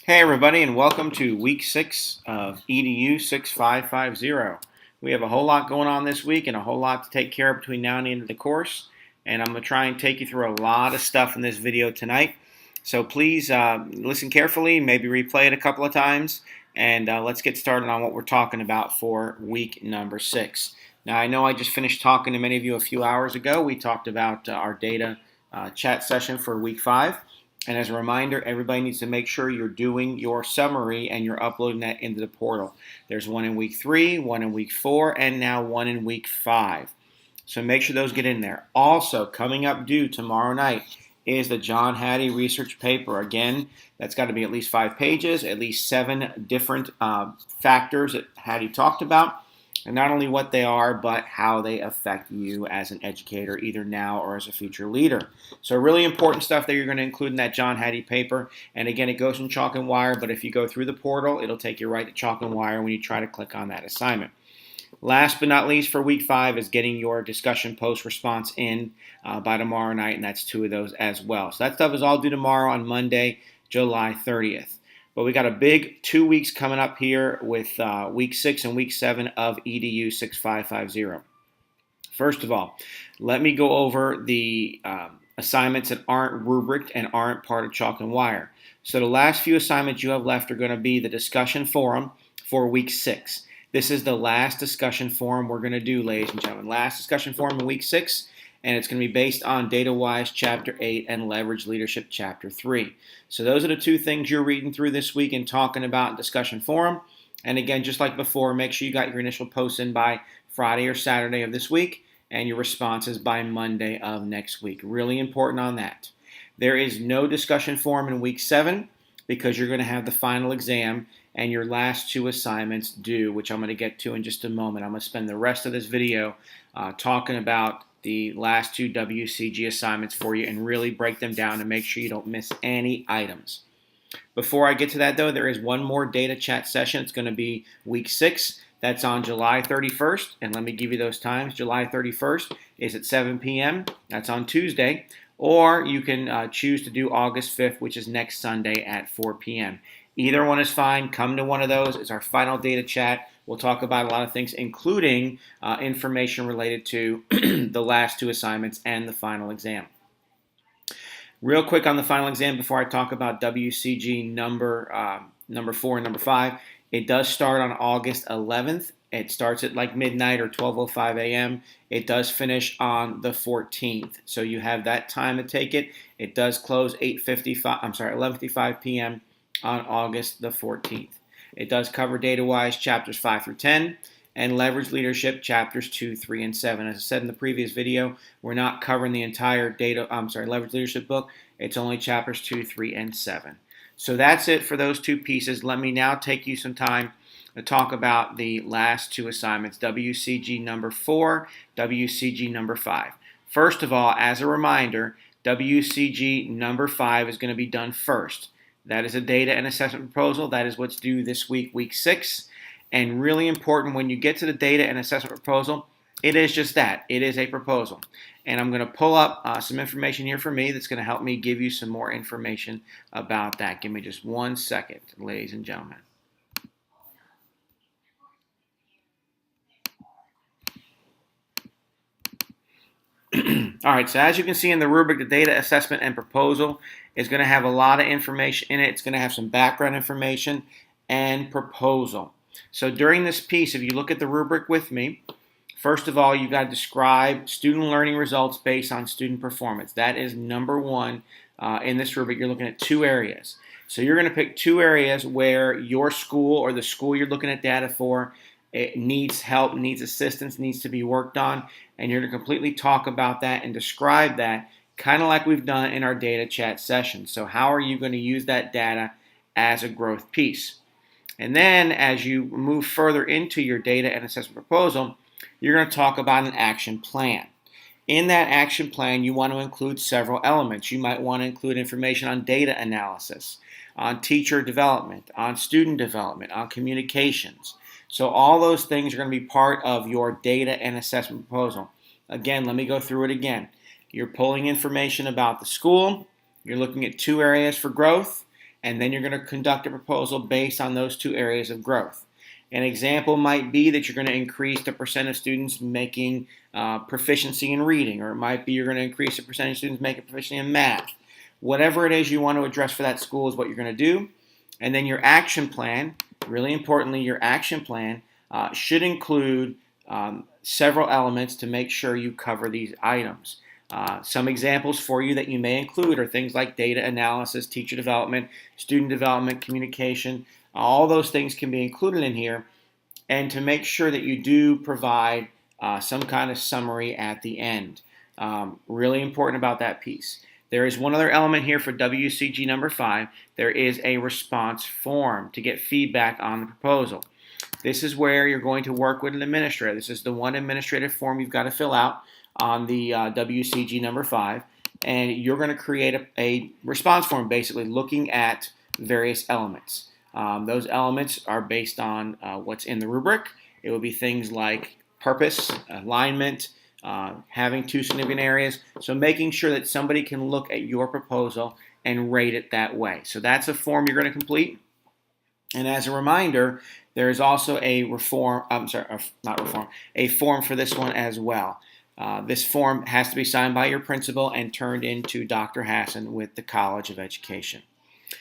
Hey everybody, and welcome to week 6 of EDU6550. We have a whole lot going on this week and a whole lot to take care of between now and the end of the course, and I'm going to try and take you through a lot of stuff in this video tonight. So please listen carefully, maybe replay it a couple of times, and let's get started on what we're talking about for week number 6. Now I know I just finished talking to many of you a few hours ago. We talked about our data chat session for week 5. And as a reminder, everybody needs to make sure you're doing your summary and you're uploading that into the portal. There's one in week 3, one in week 4, and now one in week 5. So make sure those get in there. Also, coming up due tomorrow night is the John Hattie research paper. Again, that's got to be at least 5 pages, at least 7 different factors that Hattie talked about. And not only what they are, but how they affect you as an educator, either now or as a future leader. So really important stuff that you're going to include in that John Hattie paper. And again, it goes in chalk and wire, but if you go through the portal, it'll take you right to chalk and wire when you try to click on that assignment. Last but not least for week 5 is getting your discussion post response in by tomorrow night, and that's 2 of those as well. So that stuff is all due tomorrow on Monday, July 30th. But we got a big 2 weeks coming up here with week 6 and week 7 of EDU6550. First of all, let me go over the assignments that aren't rubriced and aren't part of Chalk and Wire. So the last few assignments you have left are going to be the discussion forum for week 6. This is the last discussion forum we're going to do, ladies and gentlemen. Last discussion forum in week 6. And it's going to be based on DataWise Chapter 8 and Leverage Leadership Chapter 3. So those are the 2 things you're reading through this week and talking about in discussion forum. And again, just like before, make sure you got your initial posts in by Friday or Saturday of this week and your responses by Monday of next week. Really important on that. There is no discussion forum in week 7 because you're going to have the final exam and your last 2 assignments due, which I'm going to get to in just a moment. I'm going to spend the rest of this video talking about the last 2 WCG assignments for you and really break them down to make sure you don't miss any items. Before I get to that, though, there is one more data chat session. It's going to be week 6. That's on July 31st. And let me give you those times. July 31st is at 7 p.m. That's on Tuesday. Or you can choose to do August 5th, which is next Sunday at 4 p.m. Either one is fine. Come to one of those. It's our final data chat. We'll talk about a lot of things, including information related to the last 2 assignments and the final exam. Real quick on the final exam before I talk about WCG number 4 and number 5. It does start on August 11th. It starts at like midnight or 12:05 a.m. It does finish on the 14th. So you have that time to take it. It does close 11:55 p.m. on August the 14th. It does cover DataWise chapters 5 through 10 and Leverage Leadership chapters 2, 3, and 7. As I said in the previous video, we're not covering the entire Leverage Leadership book. It's only chapters 2, 3, and 7. So that's it for those 2 pieces. Let me now take you some time to talk about the last 2 assignments, WCG number 4, WCG number 5. First of all, as a reminder, WCG number 5 is going to be done first. That is a data and assessment proposal. That is what's due this week, week 6. And really important, when you get to the data and assessment proposal, it is just that. It is a proposal. And I'm going to pull up some information here for me that's going to help me give you some more information about that. Give me just 1 second, ladies and gentlemen. All right, so as you can see in the rubric, the data assessment and proposal is going to have a lot of information in it. It's going to have some background information and proposal. So during this piece, if you look at the rubric with me, first of all, you've got to describe student learning results based on student performance. That is number 1 in this rubric. You're looking at 2 areas. So you're going to pick 2 areas where your school or the school you're looking at data for it needs help, needs assistance, needs to be worked on, and you're going to completely talk about that and describe that kind of like we've done in our data chat session. So how are you going to use that data as a growth piece? And then as you move further into your data and assessment proposal, you're going to talk about an action plan. In that action plan, you want to include several elements. You might want to include information on data analysis, on teacher development, on student development, on communications. So all those things are going to be part of your data and assessment proposal. Again, let me go through it again. You're pulling information about the school. You're looking at 2 areas for growth. and then you're going to conduct a proposal based on those two areas of growth. An example might be that you're going to increase the percent of students making proficiency in reading, or it might be you're going to increase the percentage of students making proficiency in math. Whatever it is you want to address for that school is what you're going to do. And then your action plan, really importantly, your action plan should include several elements to make sure you cover these items. Some examples for you that you may include are things like data analysis, teacher development, student development, communication. All those things can be included in here, and to make sure that you do provide some kind of summary at the end. Really important about that piece. There is one other element here for WCG number 5. There is a response form to get feedback on the proposal. This is where you're going to work with an administrator. This is the one administrative form you've got to fill out on the WCG number 5, and you're going to create a response form basically looking at various elements. Those elements are based on what's in the rubric. It will be things like purpose, alignment, having two significant areas. So making sure that somebody can look at your proposal and rate it that way. So that's a form you're going to complete. And as a reminder, there is also a form for this one as well. This form has to be signed by your principal and turned into Dr. Hassan with the College of Education.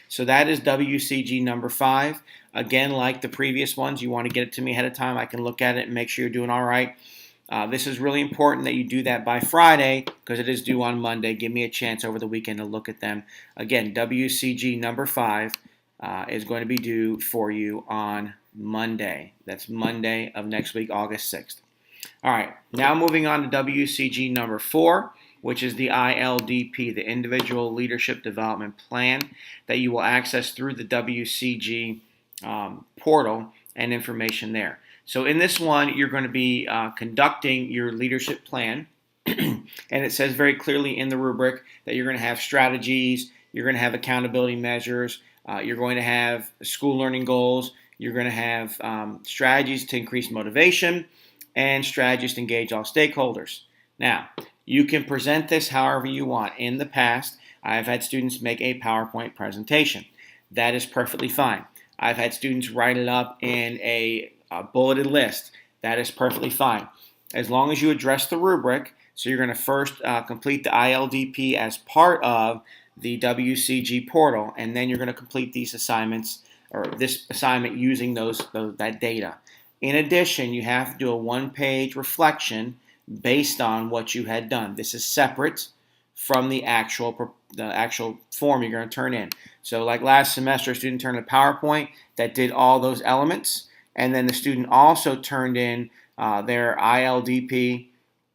So that is WCG number 5. Again, like the previous ones, you want to get it to me ahead of time. I can look at it and make sure you're doing all right. This is really important that you do that by Friday because it is due on Monday. Give me a chance over the weekend to look at them. Again, WCG number 5 is going to be due for you on Monday. That's Monday of next week, August 6th. All right, now moving on to WCG number 4, which is the ILDP, the Individual Leadership Development Plan, that you will access through the WCG portal and information there. So in this one, you're going to be conducting your leadership plan, and it says very clearly in the rubric that you're going to have strategies, you're going to have accountability measures, you're going to have school learning goals, you're going to have strategies to increase motivation, and strategies to engage all stakeholders. Now, you can present this however you want. In the past, I've had students make a PowerPoint presentation. That is perfectly fine. I've had students write it up in a bulleted list. That is perfectly fine. As long as you address the rubric, so you're going to first complete the ILDP as part of the WCG portal, and then you're going to complete these assignments, or this assignment using that data. In addition, you have to do a one-page reflection based on what you had done. This is separate from the actual form you're going to turn in. So like last semester, a student turned a PowerPoint that did all those elements, and then the student also turned in their ILDP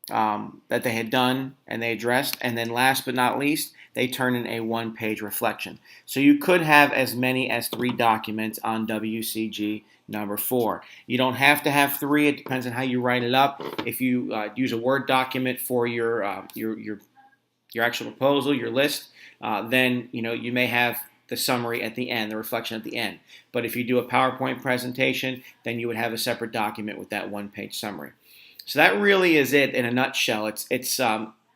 that they had done and they addressed, and then last but not least, they turn in a one-page reflection. So you could have as many as 3 documents on WCG number 4. You don't have to have 3. It depends on how you write it up. If you use a Word document for your actual proposal, your list, then you may have the summary at the end, the reflection at the end. But if you do a PowerPoint presentation, then you would have a separate document with that one-page summary. So that really is it in a nutshell.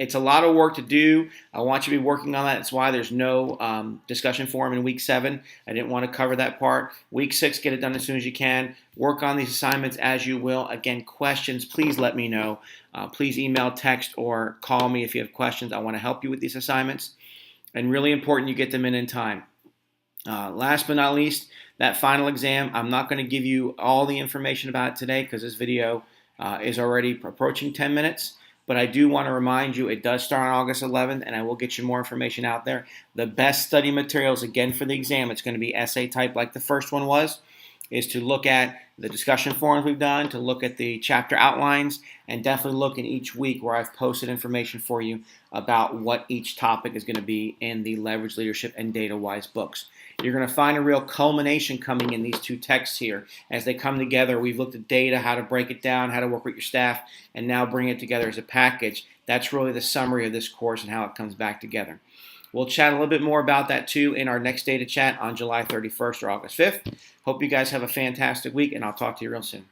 It's a lot of work to do. I want you to be working on that. That's why there's no discussion forum in week 7. I didn't want to cover that part. Week 6, get it done as soon as you can. Work on these assignments as you will. Again, questions, please let me know. Please email, text, or call me if you have questions. I want to help you with these assignments. And really important you get them in time. Last but not least, that final exam, I'm not going to give you all the information about it today because this video is already approaching 10 minutes. But I do want to remind you, it does start on August 11th, and I will get you more information out there. The best study materials, again, for the exam, it's going to be essay type like the first one was, is to look at the discussion forums we've done, to look at the chapter outlines, and definitely look in each week where I've posted information for you about what each topic is going to be in the Leverage Leadership and Data-Wise books. You're going to find a real culmination coming in these 2 texts here. As they come together, we've looked at data, how to break it down, how to work with your staff, and now bring it together as a package. That's really the summary of this course and how it comes back together. We'll chat a little bit more about that too in our next data chat on July 31st or August 5th. Hope you guys have a fantastic week, and I'll talk to you real soon.